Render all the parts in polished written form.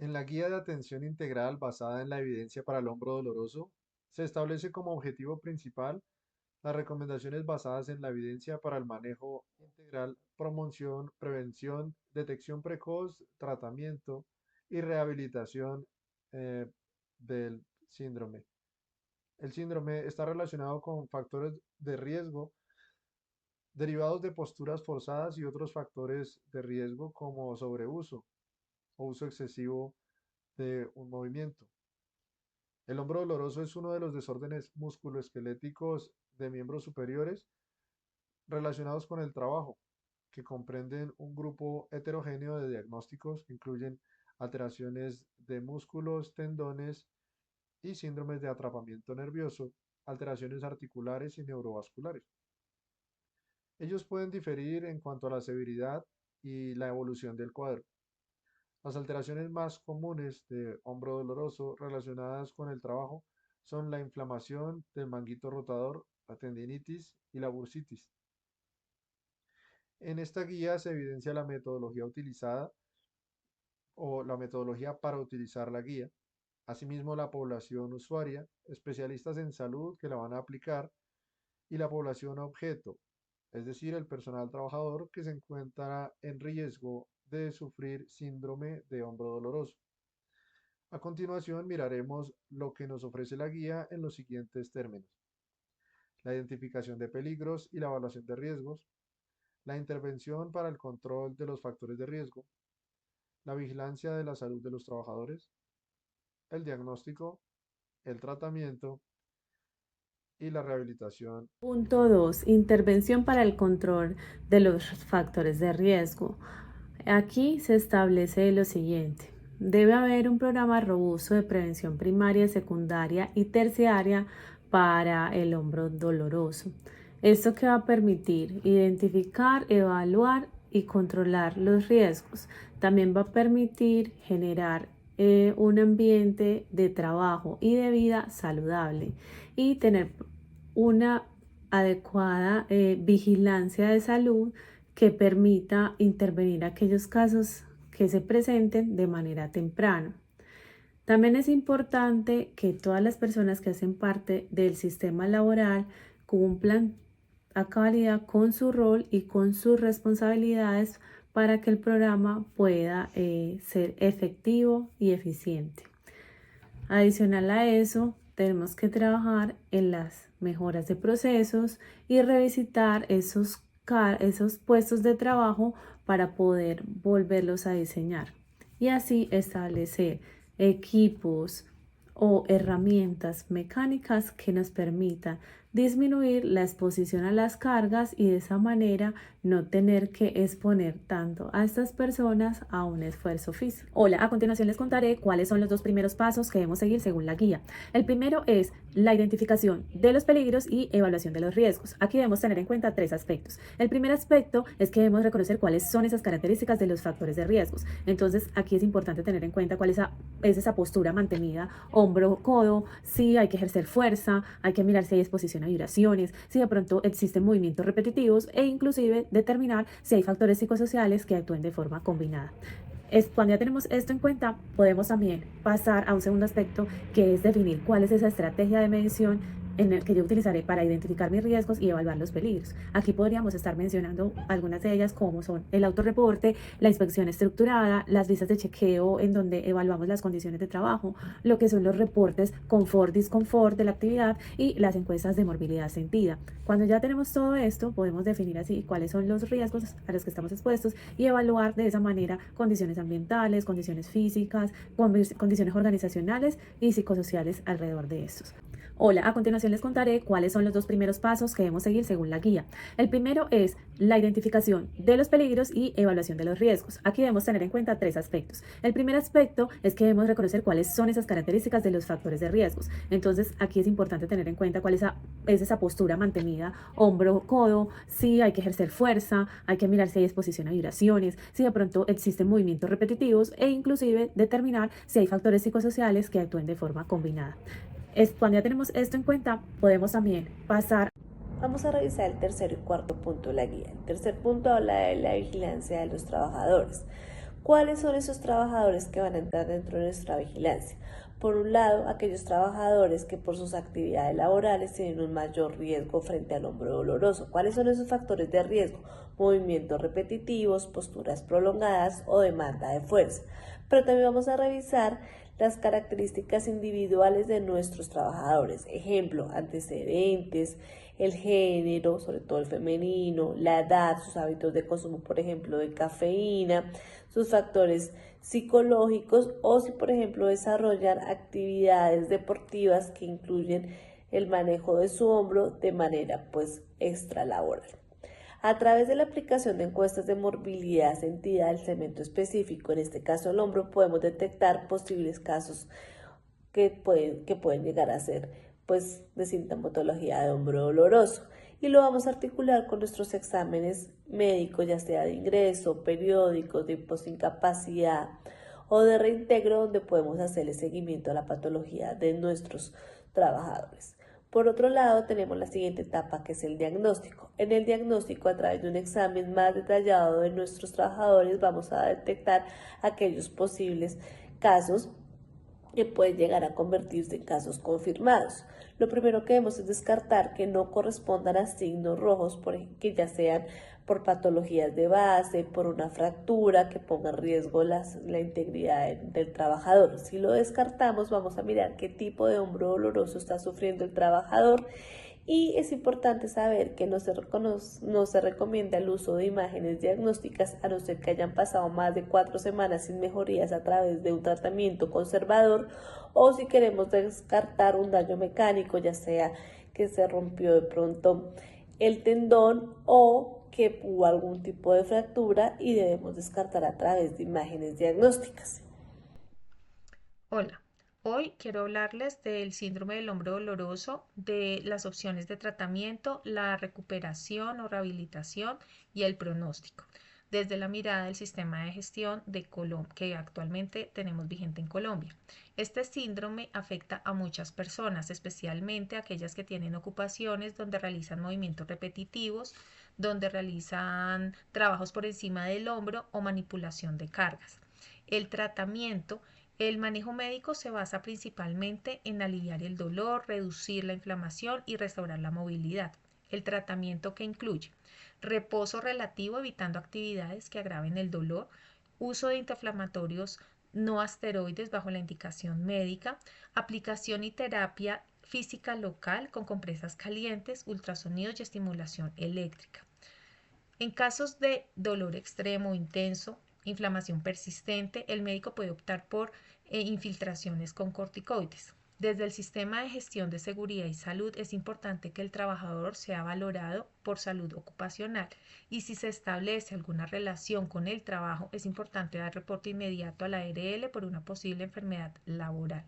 En la guía de atención integral basada en la evidencia para el hombro doloroso, se establece como objetivo principal las recomendaciones basadas en la evidencia para el manejo integral, promoción, prevención, detección precoz, tratamiento y rehabilitación eh, del síndrome. El síndrome está relacionado con factores de riesgo derivados de posturas forzadas y otros factores de riesgo como sobreuso o uso excesivo de un movimiento. El hombro doloroso es uno de los desórdenes musculoesqueléticos de miembros superiores relacionados con el trabajo, que comprenden un grupo heterogéneo de diagnósticos que incluyen alteraciones de músculos, tendones y síndromes de atrapamiento nervioso, alteraciones articulares y neurovasculares. Ellos pueden diferir en cuanto a la severidad y la evolución del cuadro. Las alteraciones más comunes de hombro doloroso relacionadas con el trabajo son la inflamación del manguito rotador, la tendinitis y la bursitis. En esta guía se evidencia la metodología utilizada o la metodología para utilizar la guía, asimismo la población usuaria, especialistas en salud que la van a aplicar y la población objeto, es decir, el personal trabajador que se encuentra en riesgo de sufrir síndrome de hombro doloroso. A continuación miraremos lo que nos ofrece la guía en los siguientes términos: la identificación de peligros y la evaluación de riesgos, la intervención para el control de los factores de riesgo, la vigilancia de la salud de los trabajadores, el diagnóstico, el tratamiento y la rehabilitación. Punto 2. Intervención para el control de los factores de riesgo. Aquí se establece lo siguiente. Debe haber un programa robusto de prevención primaria, secundaria y terciaria para el hombro doloroso. Esto que va a permitir identificar, evaluar y controlar los riesgos. También va a permitir generar un ambiente de trabajo y de vida saludable y tener una adecuada vigilancia de salud que permita intervenir aquellos casos que se presenten de manera temprana. También es importante que todas las personas que hacen parte del sistema laboral cumplan a cabalidad con su rol y con sus responsabilidades para que el programa pueda ser efectivo y eficiente. Adicional a eso, tenemos que trabajar en las mejoras de procesos y revisitar esos puestos de trabajo para poder volverlos a diseñar y así establecer equipos o herramientas mecánicas que nos permitan disminuir la exposición a las cargas y de esa manera no tener que exponer tanto a estas personas a un esfuerzo físico. Hola, a continuación les contaré cuáles son los dos primeros pasos que debemos seguir según la guía. El primero es la identificación de los peligros y evaluación de los riesgos. Aquí debemos tener en cuenta tres aspectos. El primer aspecto es que debemos reconocer cuáles son esas características de los factores de riesgos. Entonces, aquí es importante tener en cuenta cuál es esa postura mantenida, hombro, codo, si hay que ejercer fuerza, hay que mirar si hay exposición a vibraciones, si de pronto existen movimientos repetitivos e inclusive determinar si hay factores psicosociales que actúen de forma combinada. Cuando ya tenemos esto en cuenta, podemos también pasar a un segundo aspecto que es definir cuál es esa estrategia de medición en el que yo utilizaré para identificar mis riesgos y evaluar los peligros. Aquí podríamos estar mencionando algunas de ellas como son el autorreporte, la inspección estructurada, las listas de chequeo en donde evaluamos las condiciones de trabajo, lo que son los reportes confort-disconfort de la actividad y las encuestas de morbilidad sentida. Cuando ya tenemos todo esto, podemos definir así cuáles son los riesgos a los que estamos expuestos y evaluar de esa manera condiciones ambientales, condiciones físicas, condiciones organizacionales y psicosociales alrededor de estos. Hola, a continuación les contaré cuáles son los dos primeros pasos que debemos seguir según la guía. El primero es la identificación de los peligros y evaluación de los riesgos. Aquí debemos tener en cuenta tres aspectos. El primer aspecto es que debemos reconocer cuáles son esas características de los factores de riesgos. Entonces, aquí es importante tener en cuenta cuál es esa postura mantenida, hombro, codo, si hay que ejercer fuerza, hay que mirar si hay exposición a vibraciones, si de pronto existen movimientos repetitivos e inclusive determinar si hay factores psicosociales que actúen de forma combinada. Cuando ya tenemos esto en cuenta, podemos también pasar. Vamos a revisar el tercer y cuarto punto de la guía. El tercer punto habla de la vigilancia de los trabajadores. ¿Cuáles son esos trabajadores que van a entrar dentro de nuestra vigilancia? Por un lado, aquellos trabajadores que por sus actividades laborales tienen un mayor riesgo frente al hombro doloroso. ¿Cuáles son esos factores de riesgo? Movimientos repetitivos, posturas prolongadas o demanda de fuerza. Pero también vamos a revisar las características individuales de nuestros trabajadores. Ejemplo, antecedentes, el género, sobre todo el femenino, la edad, sus hábitos de consumo, por ejemplo, de cafeína, sus factores psicológicos o si, por ejemplo, desarrollan actividades deportivas que incluyen el manejo de su hombro de manera pues extralaboral. A través de la aplicación de encuestas de movilidad sentida al segmento específico, en este caso el hombro, podemos detectar posibles casos que pueden llegar a ser pues de sintomatología de hombro doloroso y lo vamos a articular con nuestros exámenes médicos, ya sea de ingreso, periódicos, de postincapacidad o de reintegro, donde podemos hacerle seguimiento a la patología de nuestros trabajadores. Por otro lado, tenemos la siguiente etapa, que es el diagnóstico. En el diagnóstico, a través de un examen más detallado de nuestros trabajadores, vamos a detectar aquellos posibles casos que pueden llegar a convertirse en casos confirmados. Lo primero que debemos es descartar que no correspondan a signos rojos, que ya sean por patologías de base, por una fractura que ponga en riesgo la integridad del trabajador. Si lo descartamos, vamos a mirar qué tipo de hombro doloroso está sufriendo el trabajador. Y es importante saber que no se recomienda el uso de imágenes diagnósticas a no ser que hayan pasado más de 4 semanas sin mejorías a través de un tratamiento conservador o si queremos descartar un daño mecánico, ya sea que se rompió de pronto el tendón o que hubo algún tipo de fractura y debemos descartar a través de imágenes diagnósticas. Hola, hoy quiero hablarles del síndrome del hombro doloroso, de las opciones de tratamiento, la recuperación o rehabilitación y el pronóstico, desde la mirada del sistema de gestión de que actualmente tenemos vigente en Colombia. Este síndrome afecta a muchas personas, especialmente aquellas que tienen ocupaciones donde realizan movimientos repetitivos, donde realizan trabajos por encima del hombro o manipulación de cargas. El tratamiento El manejo médico se basa principalmente en aliviar el dolor, reducir la inflamación y restaurar la movilidad. El tratamiento que incluye reposo relativo evitando actividades que agraven el dolor, uso de antiinflamatorios no asteroides bajo la indicación médica, aplicación y terapia física local con compresas calientes, ultrasonidos y estimulación eléctrica. En casos de dolor extremo, intenso, inflamación persistente, el médico puede optar por infiltraciones con corticoides. Desde el sistema de gestión de seguridad y salud es importante que el trabajador sea valorado por salud ocupacional y si se establece alguna relación con el trabajo es importante dar reporte inmediato a la ARL por una posible enfermedad laboral.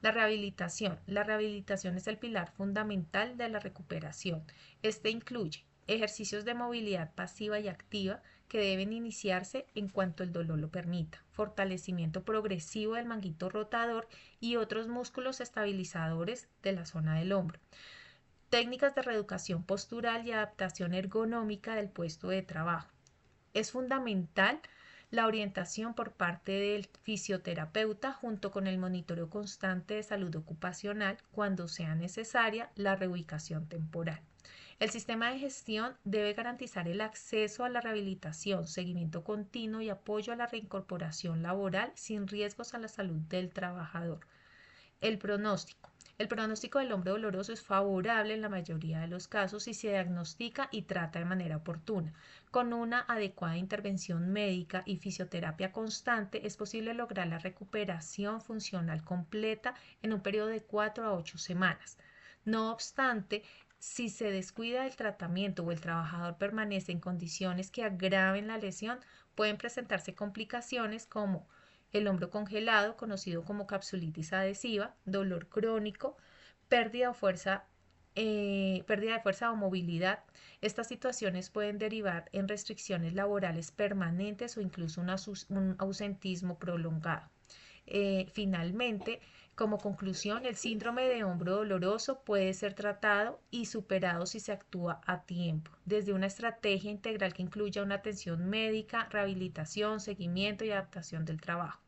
La rehabilitación. La rehabilitación es el pilar fundamental de la recuperación. Este incluye ejercicios de movilidad pasiva y activa que deben iniciarse en cuanto el dolor lo permita, fortalecimiento progresivo del manguito rotador y otros músculos estabilizadores de la zona del hombro. Técnicas de reeducación postural y adaptación ergonómica del puesto de trabajo. Es fundamental la orientación por parte del fisioterapeuta junto con el monitoreo constante de salud ocupacional cuando sea necesaria la reubicación temporal. El sistema de gestión debe garantizar el acceso a la rehabilitación, seguimiento continuo y apoyo a la reincorporación laboral sin riesgos a la salud del trabajador. El pronóstico. El pronóstico del hombro doloroso es favorable en la mayoría de los casos si se diagnostica y trata de manera oportuna. Con una adecuada intervención médica y fisioterapia constante es posible lograr la recuperación funcional completa en un periodo de 4 a 8 semanas. No obstante, si se descuida el tratamiento o el trabajador permanece en condiciones que agraven la lesión, pueden presentarse complicaciones como el hombro congelado, conocido como capsulitis adhesiva, dolor crónico, pérdida, pérdida de fuerza o movilidad. Estas situaciones pueden derivar en restricciones laborales permanentes o incluso un ausentismo prolongado. Finalmente, Como conclusión, el síndrome de hombro doloroso puede ser tratado y superado si se actúa a tiempo, desde una estrategia integral que incluya una atención médica, rehabilitación, seguimiento y adaptación del trabajo.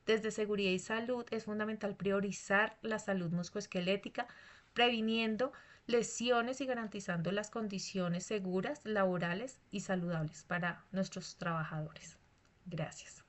Desde seguridad y salud es fundamental priorizar la salud musculoesquelética, previniendo lesiones y garantizando las condiciones seguras, laborales y saludables para nuestros trabajadores. Gracias.